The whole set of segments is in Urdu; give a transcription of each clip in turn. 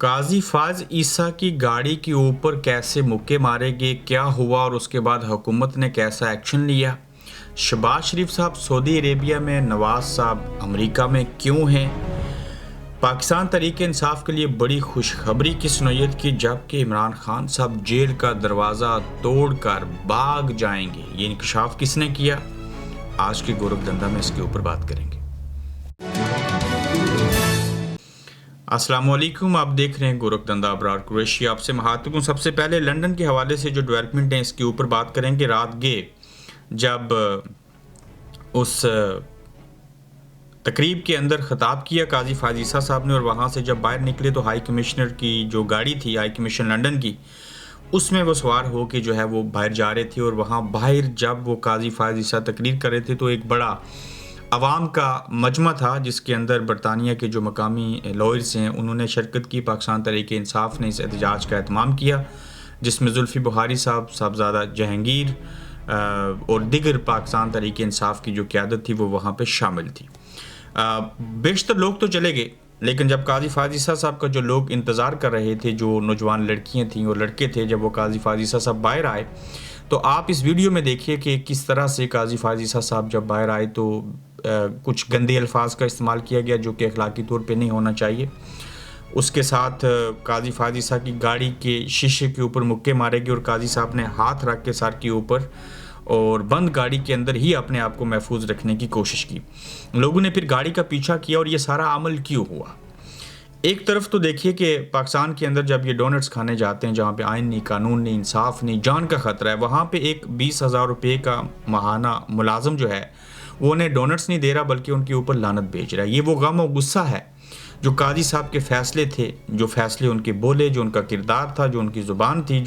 قاضی فائز عیسیٰ کی گاڑی کے اوپر کیسے مکے مارے گئے، کیا ہوا اور اس کے بعد حکومت نے کیسا ایکشن لیا؟ شہباز شریف صاحب سعودی عربیہ میں، نواز صاحب امریکہ میں کیوں ہیں؟ پاکستان تحریک انصاف کے لیے بڑی خوشخبری کس نوعیت کی، جبکہ عمران خان صاحب جیل کا دروازہ توڑ کر بھاگ جائیں گے، یہ انکشاف کس نے کیا؟ آج کے گورکھ دھندا میں اس کے اوپر بات کریں گے۔ السلام علیکم، آپ دیکھ رہے ہیں گورکھ دھندا، ابرار قریشی آپ سے مخاطب ہوں۔ سب سے پہلے لندن کے حوالے سے جو ڈیولپمنٹ ہیں اس کے اوپر بات کریں گے۔ رات گئے جب اس تقریب کے اندر خطاب کیا قاضی فائز عیسیٰ صاحب نے، اور وہاں سے جب باہر نکلے تو ہائی کمشنر کی جو گاڑی تھی، ہائی کمیشن لندن کی، اس میں وہ سوار ہو کے جو ہے وہ باہر جا رہے تھے، اور وہاں باہر جب وہ قاضی فائز عیسیٰ تقریر کر رہے تھے تو ایک بڑا عوام کا مجمع تھا جس کے اندر برطانیہ کے جو مقامی لائرز ہیں انہوں نے شرکت کی۔ پاکستان تحریک انصاف نے اس احتجاج کا اہتمام کیا جس میں زلفی بخاری صاحب، صاحبزادہ جہانگیر اور دیگر پاکستان تحریک انصاف کی جو قیادت تھی وہ وہاں پہ شامل تھی۔ بیشتر لوگ تو چلے گئے، لیکن جب قاضی فائز عیسیٰ صاحب کا جو لوگ انتظار کر رہے تھے، جو نوجوان لڑکیاں تھیں اور لڑکے تھے، جب وہ قاضی فائز عیسیٰ صاحب باہر آئے تو آپ اس ویڈیو میں دیکھیے کہ کس طرح سے قاضی فائز عیسیٰ صاحب جب باہر آئے تو کچھ گندے الفاظ کا استعمال کیا گیا جو کہ اخلاقی طور پہ نہیں ہونا چاہیے۔ اس کے ساتھ قاضی فائز عیسیٰ کی گاڑی کے شیشے کے اوپر مکے مارے گئے، اور قاضی صاحب نے ہاتھ رکھ کے سر کے اوپر اور بند گاڑی کے اندر ہی اپنے آپ کو محفوظ رکھنے کی کوشش کی۔ لوگوں نے پھر گاڑی کا پیچھا کیا، اور یہ سارا عمل کیوں ہوا؟ ایک طرف تو دیکھیے کہ پاکستان کے اندر جب یہ ڈونٹس کھانے جاتے ہیں جہاں پہ آئین نہیں، قانون نہیں، انصاف نہیں، جان کا خطرہ ہے، وہاں پہ ایک 20,000 روپے کا ماہانہ ملازم جو ہے وہ انہیں ڈونٹس نہیں دے رہا بلکہ ان کے اوپر لعنت بھیج رہا ہے۔ یہ وہ غم و غصہ ہے جو قاضی صاحب کے فیصلے تھے، جو فیصلے ان کے بولے، جو ان کا کردار تھا، جو ان کی زبان تھی،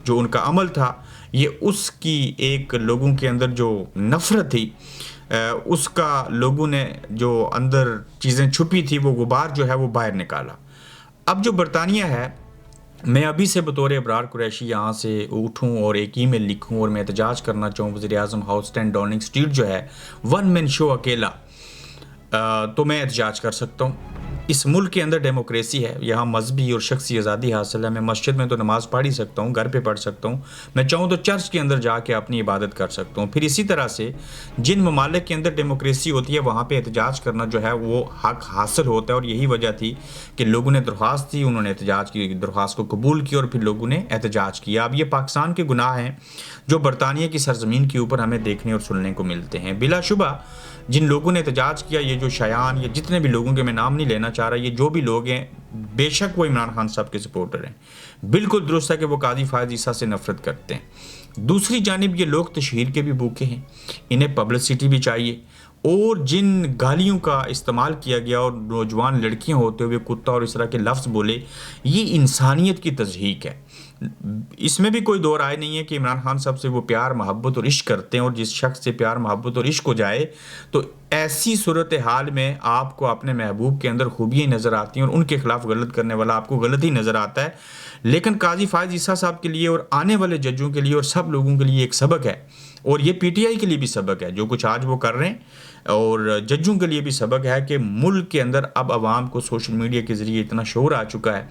جو ان کا عمل تھا، یہ اس کی ایک لوگوں کے اندر جو نفرت تھی، اس کا لوگوں نے جو اندر چیزیں چھپی تھی وہ غبار جو ہے وہ باہر نکالا۔ اب جو برطانیہ ہے، میں ابھی سے بطور ابرار قریشی یہاں سے اٹھوں اور ایک ای میل لکھوں اور میں احتجاج کرنا چاہوں وزیر اعظم ہاؤس 10 ڈاؤننگ اسٹریٹ جو ہے، ون مین شو اکیلا، تو میں احتجاج کر سکتا ہوں۔ اس ملک کے اندر ڈیموکریسی ہے، یہاں مذہبی اور شخصی آزادی حاصل ہے۔ میں مسجد میں تو نماز پڑھ ہی سکتا ہوں، گھر پہ پڑھ سکتا ہوں، میں چاہوں تو چرچ کے اندر جا کے اپنی عبادت کر سکتا ہوں۔ پھر اسی طرح سے جن ممالک کے اندر ڈیموکریسی ہوتی ہے وہاں پہ احتجاج کرنا جو ہے وہ حق حاصل ہوتا ہے، اور یہی وجہ تھی کہ لوگوں نے درخواست دی، انہوں نے احتجاج کی، درخواست کو قبول کیا اور پھر لوگوں نے احتجاج کیا۔ اب یہ پاکستان کے گناہ ہیں جو برطانیہ کی سرزمین کے اوپر ہمیں دیکھنے اور سننے کو ملتے ہیں۔ بلا شبہ جن لوگوں نے احتجاج کیا، یہ جو شایان یا جتنے بھی لوگوں کے میں نام نہیں لینا چاہ رہا، یہ جو بھی لوگ ہیں بے شک وہ عمران خان صاحب کے سپورٹر ہیں۔ بالکل درست ہے کہ وہ قاضی فائز عیسیٰ سے نفرت کرتے ہیں۔ دوسری جانب یہ لوگ تشہیر کے بھی بھوکے ہیں، انہیں پبلسٹی بھی چاہیے، اور جن گالیوں کا استعمال کیا گیا اور نوجوان لڑکیاں ہوتے ہوئے کتا اور اس طرح کے لفظ بولے، یہ انسانیت کی تضحیک ہے۔ اس میں بھی کوئی دو رائے نہیں ہے کہ عمران خان صاحب سے وہ پیار محبت اور عشق کرتے ہیں، اور جس شخص سے پیار محبت اور عشق ہو جائے تو ایسی صورتحال میں آپ کو اپنے محبوب کے اندر خوبیاں نظر آتی ہیں اور ان کے خلاف غلط کرنے والا آپ کو غلط ہی نظر آتا ہے۔ لیکن قاضی فائز عیسیٰ صاحب کے لیے اور آنے والے ججوں کے لیے اور سب لوگوں کے لیے ایک سبق ہے، اور یہ پی ٹی آئی کے لیے بھی سبق ہے جو کچھ آج وہ کر رہے ہیں، اور ججوں کے لیے بھی سبق ہے کہ ملک کے اندر اب عوام کو سوشل میڈیا کے ذریعے اتنا شعور آ چکا ہے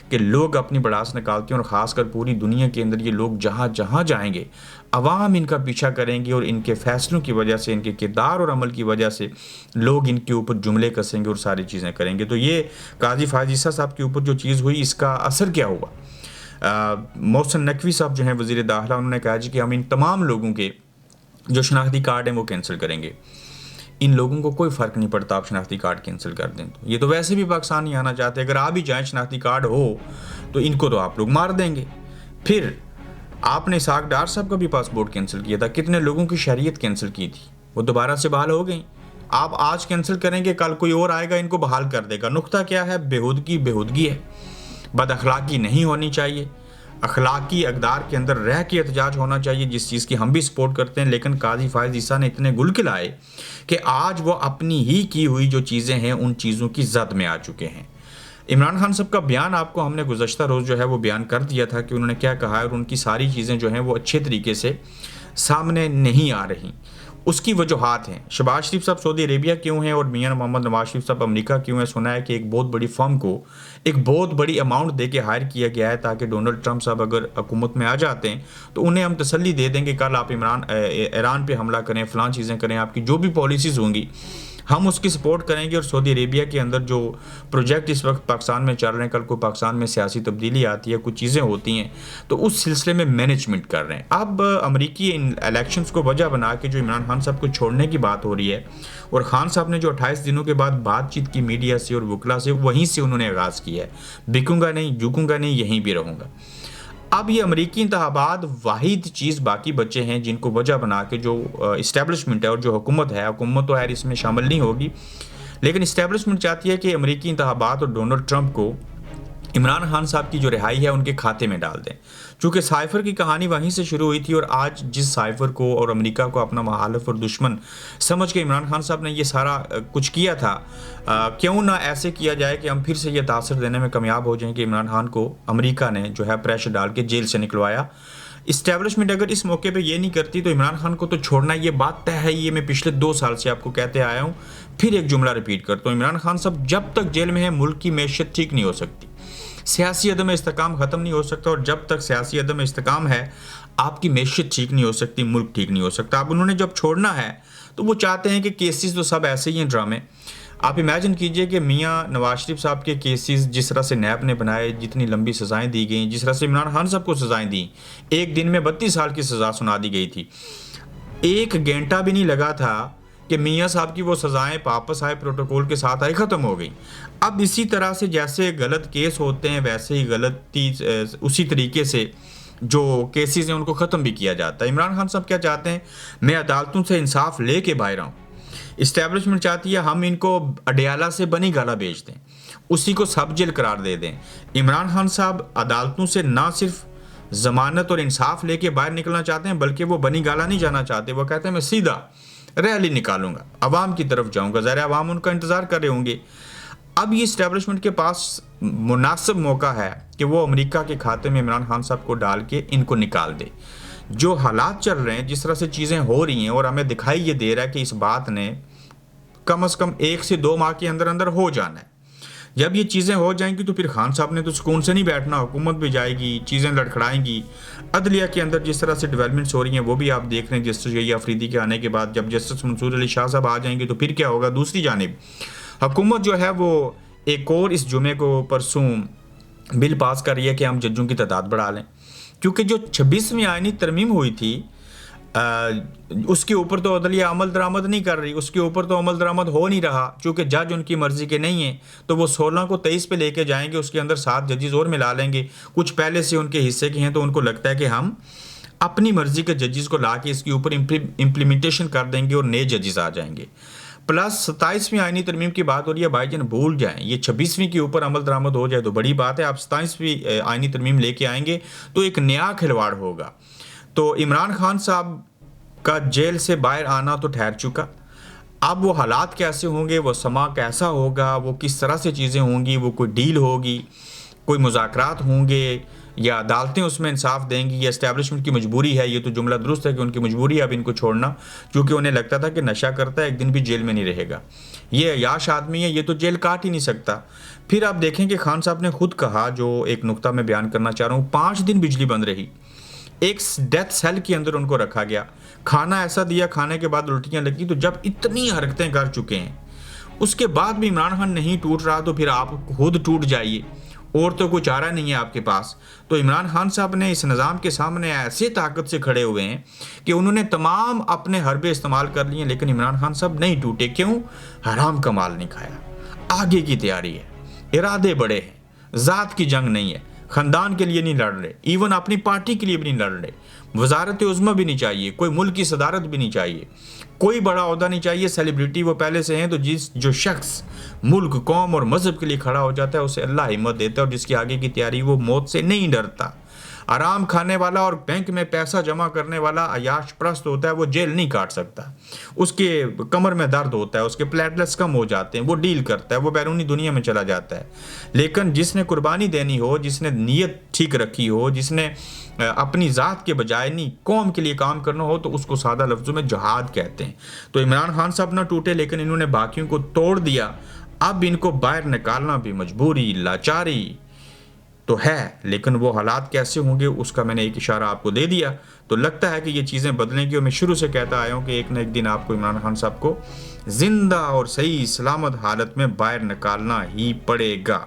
کہ لوگ اپنی بڑاس نکالتے ہیں، اور خاص کر پوری دنیا کے اندر یہ لوگ جہاں جہاں جائیں گے عوام ان کا پیچھا کریں گے، اور ان کے فیصلوں کی وجہ سے، ان کے کردار اور عمل کی وجہ سے لوگ ان کے اوپر جملے کسیں گے اور ساری چیزیں کریں گے۔ تو یہ قاضی فائز عیسیٰ صاحب کے اوپر جو چیز ہوئی، اس کا اثر کیا ہوا؟ محسن نقوی صاحب جو ہیں وزیر داخلہ، انہوں نے کہا جی کہ ہم ان تمام لوگوں کے جو شناختی کارڈ ہیں وہ کینسل کریں گے۔ ان لوگوں کو کوئی فرق نہیں پڑتا آپ شناختی کارڈ کینسل کر دیں، تو یہ تو ویسے بھی پاکستان نہیں آنا چاہتے، اگر آپ بھی جائیں شناختی کارڈ ہو تو ان کو تو آپ لوگ مار دیں گے۔ پھر آپ نے اسحاق ڈار صاحب کا بھی پاسپورٹ کینسل کیا تھا، کتنے لوگوں کی شہریت کینسل کی تھی، وہ دوبارہ سے بحال ہو گئیں۔ آپ آج کینسل کریں گے، کل کوئی اور آئے گا ان کو بحال کر دے گا۔ نقطہ کیا ہے؟ بےہودگی ہے، بد اخلاقی نہیں ہونی چاہیے، اخلاقی اقدار کے اندر رہ کے احتجاج ہونا چاہیے، جس چیز کی ہم بھی سپورٹ کرتے ہیں۔ لیکن قاضی فائز عیسیٰ نے اتنے گل کھلائے کہ آج وہ اپنی ہی کی ہوئی جو چیزیں ہیں ان چیزوں کی زد میں آ چکے ہیں۔ عمران خان صاحب کا بیان آپ کو ہم نے گزشتہ روز جو ہے وہ بیان کر دیا تھا کہ انہوں نے کیا کہا ہے، اور ان کی ساری چیزیں جو ہیں وہ اچھے طریقے سے سامنے نہیں آ رہی۔ اس کی وجوہات ہیں. شہباز شریف صاحب سعودی عربیہ کیوں ہیں اور میاں محمد نواز شریف صاحب امریکہ کیوں ہیں؟ سنا ہے کہ ایک بہت بڑی فرم کو ایک بہت بڑی اماؤنٹ دے کے ہائر کیا گیا ہے تاکہ ڈونلڈ ٹرمپ صاحب اگر حکومت میں آ جاتے ہیں تو انہیں ہم تسلی دے دیں کہ کل آپ ایران پہ حملہ کریں، فلاں چیزیں کریں، آپ کی جو بھی پالیسیز ہوں گی ہم اس کی سپورٹ کریں گے. اور سعودی عربیہ کے اندر جو پروجیکٹ اس وقت پاکستان میں چل رہے ہیں، کل کو پاکستان میں سیاسی تبدیلی آتی ہے، کچھ چیزیں ہوتی ہیں تو اس سلسلے میں مینجمنٹ کر رہے ہیں. اب امریکی الیکشنز کو وجہ بنا کے جو عمران خان صاحب کو چھوڑنے کی بات ہو رہی ہے اور خان صاحب نے جو 28 دنوں کے بعد بات چیت کی میڈیا سے اور وکلا سے، وہیں سے انہوں نے آغاز کیا ہے، بکوں گا نہیں، جھکوں گا نہیں، یہیں بھی رہوں گا. اب یہ امریکی انتخابات واحد چیز باقی بچے ہیں جن کو وجہ بنا کے جو اسٹیبلشمنٹ ہے اور جو حکومت ہے، حکومت تو خیر اس میں شامل نہیں ہوگی لیکن اسٹیبلشمنٹ چاہتی ہے کہ امریکی انتخابات اور ڈونلڈ ٹرمپ کو عمران خان صاحب کی جو رہائی ہے ان کے کھاتے میں ڈال دیں. چونکہ سائفر کی کہانی وہیں سے شروع ہوئی تھی اور آج جس سائفر کو اور امریکہ کو اپنا مخالف اور دشمن سمجھ کے عمران خان صاحب نے یہ سارا کچھ کیا تھا، کیوں نہ ایسے کیا جائے کہ ہم پھر سے یہ تاثر دینے میں کامیاب ہو جائیں کہ عمران خان کو امریکہ نے جو ہے پریشر ڈال کے جیل سے نکلوایا. اسٹیبلشمنٹ اگر اس موقع پہ یہ نہیں کرتی تو عمران خان کو تو چھوڑنا یہ بات طے ہے. یہ میں پچھلے 2 سال سے آپ کو کہتے آیا ہوں، پھر ایک جملہ ریپیٹ کرتا ہوں، عمران خان صاحب جب تک جیل میں ہے ملک کی معیشت ٹھیک نہیں ہو سکتی، سیاسی عدم استحکام ختم نہیں ہو سکتا، اور جب تک سیاسی عدم استحکام ہے آپ کی معیشت ٹھیک نہیں ہو سکتی، ملک ٹھیک نہیں ہو سکتا. اب انہوں نے جب چھوڑنا ہے تو وہ چاہتے ہیں کہ کیسز تو سب ایسے ہی ہیں ڈرامے. آپ امیجن کیجئے کہ میاں نواز شریف صاحب کے کیسز جس طرح سے نیب نے بنائے، جتنی لمبی سزائیں دی گئیں، جس طرح سے عمران خان صاحب کو سزائیں دیں، ایک دن میں 32 سال کی سزا سنا دی گئی تھی، 1 گھنٹہ بھی نہیں لگا تھا کہ میاں صاحب کی وہ سزائیں واپس آئے، پروٹوکول کے ساتھ آئے، ختم ہو گئی. اب اسی طرح سے جیسے غلط کیس ہوتے ہیں ویسے ہی غلطی اسی طریقے سے جو کیسز ہیں ان کو ختم بھی کیا جاتا ہے. عمران خان صاحب کیا چاہتے ہیں؟ میں عدالتوں سے انصاف لے کے باہر آؤں. اسٹیبلشمنٹ چاہتی ہے ہم ان کو اڈیالہ سے بنی گالا بیچ دیں، اسی کو سب جیل قرار دے دیں. عمران خان صاحب عدالتوں سے نہ صرف ضمانت اور انصاف لے کے باہر نکلنا چاہتے ہیں بلکہ وہ بنی گالا نہیں جانا چاہتے. وہ کہتے ہیں میں سیدھا ریلی نکالوں گا، عوام کی طرف جاؤں گا. ظاہر عوام ان کا انتظار کر رہے ہوں گے. اب یہ اسٹیبلشمنٹ کے پاس مناسب موقع ہے کہ وہ امریکہ کے کھاتے میں عمران خان صاحب کو ڈال کے ان کو نکال دے. جو حالات چل رہے ہیں، جس طرح سے چیزیں ہو رہی ہیں اور ہمیں دکھائی یہ دے رہا ہے کہ اس بات نے کم از کم 1 سے 2 ماہ کے اندر اندر ہو جانا ہے. جب یہ چیزیں ہو جائیں گی تو پھر خان صاحب نے تو سکون سے نہیں بیٹھنا، حکومت بھی جائے گی، چیزیں لڑکھڑائیں گی. عدلیہ کے اندر جس طرح سے ڈیولپمنٹس ہو رہی ہیں وہ بھی آپ دیکھ رہے ہیں. جسٹس یحییٰ آفریدی کے آنے کے بعد جب جسٹس منصور علی شاہ صاحب آ جائیں گے تو پھر کیا ہوگا؟ دوسری جانب حکومت جو ہے وہ ایک اور اس جمعے کو پرسوں بل پاس کر رہی ہے کہ ہم ججوں کی تعداد بڑھا لیں، کیونکہ جو 26ویں آئینی ترمیم ہوئی تھی اس کے اوپر تو عدلیہ عمل درآمد نہیں کر رہی، اس کے اوپر تو عمل درآمد ہو نہیں رہا. چونکہ جج ان کی مرضی کے نہیں ہیں تو وہ 16 کو 23 پہ لے کے جائیں گے، اس کے اندر 7 ججز اور ملا لیں گے. کچھ پہلے سے ان کے حصے کے ہیں تو ان کو لگتا ہے کہ ہم اپنی مرضی کے ججز کو لا کے اس کے اوپر امپلیمنٹیشن کر دیں گے اور نئے ججز آ جائیں گے. پلس 27ویں آئینی ترمیم کی بات ہو رہی ہے، بھائی جان بھول جائیں، یہ 26ویں کے اوپر عمل درآمد ہو جائے تو بڑی بات ہے. آپ 27ویں آئینی ترمیم لے کے آئیں گے تو ایک نیا کھلواڑ ہوگا. تو عمران خان صاحب کا جیل سے باہر آنا تو ٹھہر چکا. اب وہ حالات کیسے ہوں گے، وہ سما کیسا ہوگا، وہ کس طرح سے چیزیں ہوں گی، وہ کوئی ڈیل ہوگی، کوئی مذاکرات ہوں گے یا عدالتیں اس میں انصاف دیں گی یا اسٹیبلشمنٹ کی مجبوری ہے. یہ تو جملہ درست ہے کہ ان کی مجبوری ہے اب ان کو چھوڑنا، کیونکہ انہیں لگتا تھا کہ نشہ کرتا ہے ایک دن بھی جیل میں نہیں رہے گا، یہ عیاش آدمی ہے، یہ تو جیل کاٹ ہی نہیں سکتا. پھر آپ دیکھیں کہ خان صاحب نے خود کہا، جو ایک نقطہ میں بیان کرنا چاہ رہا ہوں، 5 دن بجلی بند رہی، ایک ڈیتھ سیل کے اندر ان کو رکھا گیا، کھانا ایسا دیا، کھانے کے بعد الٹیاں لگی. تو جب اتنی حرکتیں کر چکے ہیں اس کے بعد بھی عمران خان نہیں ٹوٹ رہا تو پھر آپ خود ٹوٹ جائیے، اور تو کوئی چارہ نہیں ہے آپ کے پاس. تو عمران خان صاحب نے اس نظام کے سامنے ایسے طاقت سے کھڑے ہوئے ہیں کہ انہوں نے تمام اپنے حربے استعمال کر لیے لیکن عمران خان صاحب نہیں ٹوٹے. کیوں؟ حرام کا مال نہیں کھایا، آگے کی تیاری ہے، ارادے بڑے ہیں، ذات کی جنگ نہیں ہے، خاندان کے لیے نہیں لڑ رہے، ایون اپنی پارٹی کے لیے بھی نہیں لڑ رہے. وزارت عظمیٰ بھی نہیں چاہیے، کوئی ملک کی صدارت بھی نہیں چاہیے، کوئی بڑا عہدہ نہیں چاہیے، سیلیبریٹی وہ پہلے سے ہیں. تو جو شخص ملک، قوم اور مذہب کے لیے کھڑا ہو جاتا ہے اسے اللہ ہمت دیتا ہے، اور جس کی آگے کی تیاری وہ موت سے نہیں ڈرتا. آرام کھانے والا اور بینک میں پیسہ جمع کرنے والا عیاش پرست ہوتا ہے وہ جیل نہیں کاٹ سکتا. اس کے کمر میں درد ہوتا ہے, اس کے پلیٹلیٹس کم ہو جاتے ہیں, وہ ڈیل کرتا ہے, وہ بیرونی دنیا میں چلا جاتا ہے. لیکن جس نے قربانی دینی ہو, جس نے نیت ٹھیک رکھی ہو, جس نے اپنی ذات کے بجائے نہیں قوم کے لیے کام کرنا ہو, تو اس کو سادہ لفظوں میں جہاد کہتے ہیں. تو عمران خان صاحب نہ ٹوٹے, لیکن انہوں نے باقیوں کو توڑ دیا. اب ان کو باہر نکالنا بھی مجبوری, لاچاری تو ہے, لیکن وہ حالات کیسے ہوں گے اس کا میں نے ایک اشارہ آپ کو دے دیا. تو لگتا ہے کہ یہ چیزیں بدلیں گی, اور میں شروع سے کہتا آیا ہوں کہ ایک نہ ایک دن آپ کو عمران خان صاحب کو زندہ اور صحیح سلامت حالت میں باہر نکالنا ہی پڑے گا.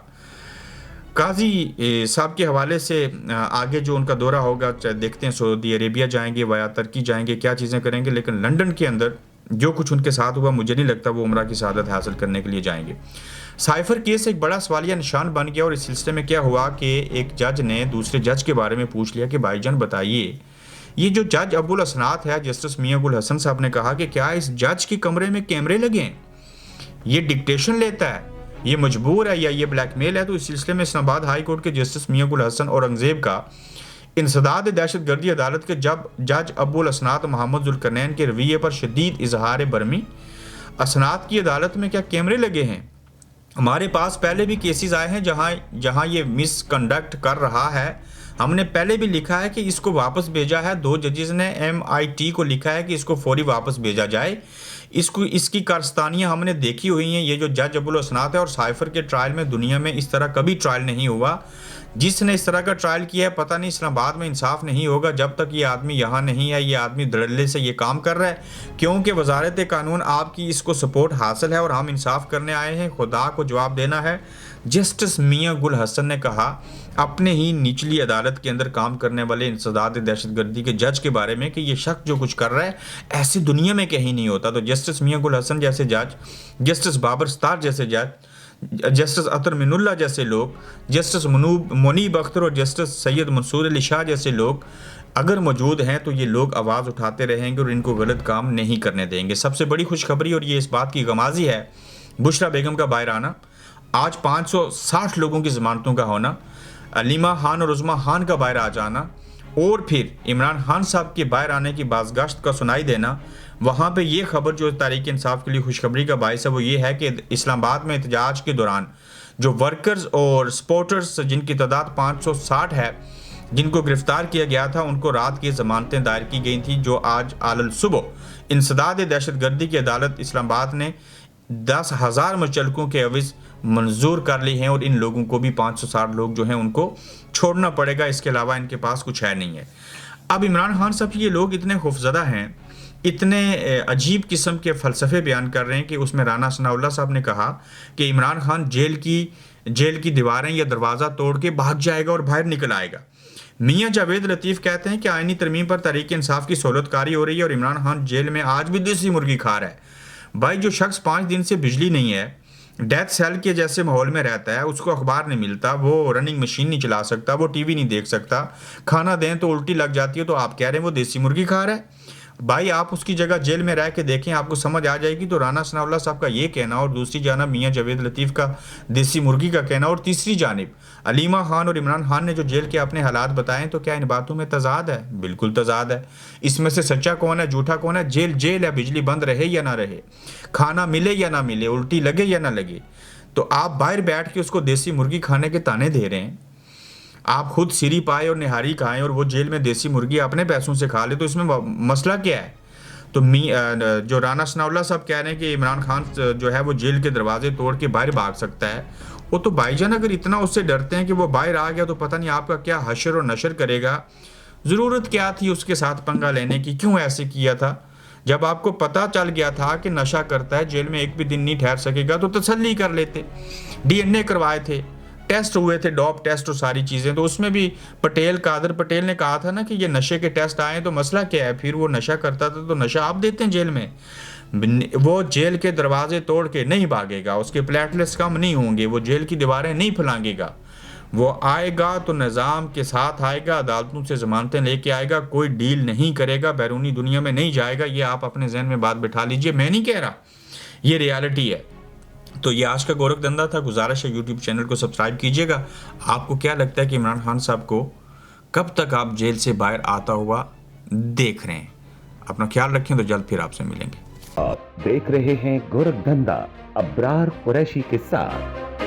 قاضی صاحب کے حوالے سے آگے جو ان کا دورہ ہوگا, دیکھتے ہیں سعودی عربیہ جائیں گے, ویا ترکی جائیں گے, کیا چیزیں کریں گے. لیکن لنڈن کے اندر جو کچھ ان کے ساتھ ہوا, مجھے نہیں لگتا وہ عمرہ کی سعادت حاصل کرنے کے لیے جائیں گے. سائفر کیس ایک بڑا سوالیہ نشان بن گیا, اور اس سلسلے میں کیا ہوا کہ ایک جج نے دوسرے جج کے بارے میں پوچھ لیا کہ بھائی جان بتائیے, یہ جو جج ابو الاسناد ہے, جسٹس میاں گل حسن صاحب نے کہا کہ کیا اس جج کے کمرے میں کیمرے لگے ہیں, یہ ڈکٹیشن لیتا ہے, یہ مجبور ہے, یا یہ بلیک میل ہے. تو اس سلسلے میں اسلام آباد ہائی کورٹ کے جسٹس میاں گل حسن اورنگزیب کا انسداد دہشت گردی عدالت کے جج ابو الاسناد محمد ذوالقرنین کے رویے پر شدید اظہار برہمی. اسناد کی عدالت میں کیا کیمرے لگے ہیں؟ ہمارے پاس پہلے بھی کیسز آئے ہیں جہاں یہ مس کنڈکٹ کر رہا ہے. ہم نے پہلے بھی لکھا ہے کہ اس کو واپس بھیجا ہے. 2 ججز نے MIT کو لکھا ہے کہ اس کو فوری واپس بھیجا جائے. اس کی کارستانیاں ہم نے دیکھی ہوئی ہیں. یہ جو جج ابو الاسناد ہے, اور سائفر کے ٹرائل میں دنیا میں اس طرح کبھی ٹرائل نہیں ہوا. جس نے اس طرح کا ٹرائل کیا ہے, پتہ نہیں اسلام آباد میں انصاف نہیں ہوگا جب تک یہ آدمی یہاں نہیں ہے. یہ آدمی دھڑلے سے یہ کام کر رہا ہے, کیونکہ وزارت قانون آپ کی اس کو سپورٹ حاصل ہے, اور ہم انصاف کرنے آئے ہیں, خدا کو جواب دینا ہے. جسٹس میاں گل حسن نے کہا اپنے ہی نچلی عدالت کے اندر کام کرنے والے انسداد دہشت گردی کے جج کے بارے میں کہ یہ شخص جو کچھ کر رہا ہے ایسی دنیا میں کہیں نہیں ہوتا. تو جسٹس میاں گل حسن جیسے جج, جسٹس بابر ستار جیسے جج, جسٹس عطر من اللہ جیسے لوگ, جسٹس منیب اختر اور جسٹس سید منصور علی شاہ جیسے لوگ اگر موجود ہیں, تو یہ لوگ آواز اٹھاتے رہیں گے اور ان کو غلط کام نہیں کرنے دیں گے. سب سے بڑی خوشخبری, اور یہ اس بات کی غمازی ہے, بشرا بیگم کا باہر آنا, آج 560 لوگوں کی ضمانتوں کا ہونا, علیمہ خان اور عظمیٰ خان کا باہر آ جانا, اور پھر عمران خان صاحب کے باہر آنے کی بازگشت کا سنائی دینا. وہاں پہ یہ خبر جو تحریک انصاف کے لیے خوشخبری کا باعث ہے وہ یہ ہے کہ اسلام آباد میں احتجاج کے دوران جو ورکرز اور سپورٹرز جن کی تعداد 560 ہے, جن کو گرفتار کیا گیا تھا, ان کو رات کی ضمانتیں دائر کی گئی تھیں, جو آج آل صبح انسداد دہشت گردی کی عدالت اسلام آباد نے 10,000 مچلکوں کے عوض منظور کر لی ہیں, اور ان لوگوں کو بھی 560 لوگ جو ہیں ان کو چھوڑنا پڑے گا. اس کے علاوہ ان کے پاس کچھ ہے نہیں ہے. اب عمران خان صاحب یہ لوگ اتنے خوفزدہ ہیں, اتنے عجیب قسم کے فلسفے بیان کر رہے ہیں کہ اس میں رانا ثناء اللہ صاحب نے کہا کہ عمران خان جیل کی دیواریں یا دروازہ توڑ کے بھاگ جائے گا اور باہر نکل آئے گا. میاں جاوید لطیف کہتے ہیں کہ آئینی ترمیم پر تحریک انصاف کی سہولت کاری ہو رہی ہے, اور عمران خان جیل میں آج بھی دیسی مرغی کھا رہا ہے. بھائی, جو شخص 5 دن سے بجلی نہیں ہے, ڈیتھ سیل کے جیسے ماحول میں رہتا ہے, اس کو اخبار نہیں ملتا, وہ رننگ مشین نہیں چلا سکتا, وہ ٹی وی نہیں دیکھ سکتا, کھانا دیں تو الٹی لگ جاتی ہے, تو آپ کہہ رہے ہیں وہ دیسی مرغی کھا رہا ہے. بھائی, آپ اس کی جگہ جیل میں رہ کے دیکھیں, آپ کو سمجھ آ جائے گی. تو رانا ثناء اللہ صاحب کا یہ کہنا, اور دوسری جانب میاں جاوید لطیف کا دیسی مرغی کا کہنا, اور تیسری جانب علیمہ خان اور عمران خان نے جو جیل کے اپنے حالات بتائیں, تو کیا ان باتوں میں تضاد ہے؟ بالکل تضاد ہے. اس میں سے سچا کون ہے, جھوٹا کون ہے؟ جیل ہے, بجلی بند رہے یا نہ رہے, کھانا ملے یا نہ ملے, الٹی لگے یا نہ لگے, تو آپ باہر بیٹھ کے اس کو دیسی مرغی کھانے کے تانے دے رہے ہیں. آپ خود سری پائے اور نہاری کھائیں, اور وہ جیل میں دیسی مرغی اپنے پیسوں سے کھا لے, تو اس میں مسئلہ کیا ہے؟ تو جو رانا ثناء اللہ صاحب کہہ رہے ہیں کہ عمران خان جو ہے وہ جیل کے دروازے توڑ کے باہر بھاگ سکتا ہے, وہ تو بھائی جان اگر اتنا اس سے ڈرتے ہیں کہ وہ باہر آ گیا تو پتہ نہیں آپ کا کیا حشر اور نشر کرے گا. ضرورت کیا تھی اس کے ساتھ پنگا لینے کی؟ کیوں ایسے کیا تھا؟ جب آپ کو پتہ چل گیا تھا کہ نشہ کرتا ہے, جیل میں ایک بھی دن نہیں ٹھہر سکے گا, تو تسلی کر لیتے. DNA کروائے تھے, ٹیسٹ ہوئے تھے, ڈوپ ٹیسٹ اور ساری چیزیں, تو اس میں بھی قادر پٹیل نے کہا تھا نا کہ یہ نشے کے ٹیسٹ آئے, تو مسئلہ کیا ہے؟ پھر وہ نشہ کرتا تھا تو نشہ آپ دیتے ہیں جیل میں. وہ جیل کے دروازے توڑ کے نہیں بھاگے گا, اس کے پلیٹلیٹس کم نہیں ہوں گے, وہ جیل کی دیواریں نہیں پھلانگے گا. وہ آئے گا تو نظام کے ساتھ آئے گا, عدالتوں سے ضمانتیں لے کے آئے گا, کوئی ڈیل نہیں کرے گا, بیرونی دنیا میں نہیں جائے گا. یہ آپ اپنے ذہن میں بات بٹھا لیجئے, میں نہیں کہہ رہا, یہ ریالٹی ہے. تو یہ آج کا گورکھ دھندا تھا. گزارش ہے یوٹیوب چینل کو سبسکرائب کیجئے گا. آپ کو کیا لگتا ہے کہ عمران خان صاحب کو کب تک آپ جیل سے باہر آتا ہوا دیکھ رہے ہیں. اپنا خیال رکھیں, تو جلد پھر آپ سے ملیں گے. آپ دیکھ رہے ہیں گورکھ دھندا ابرار قریشی کے ساتھ.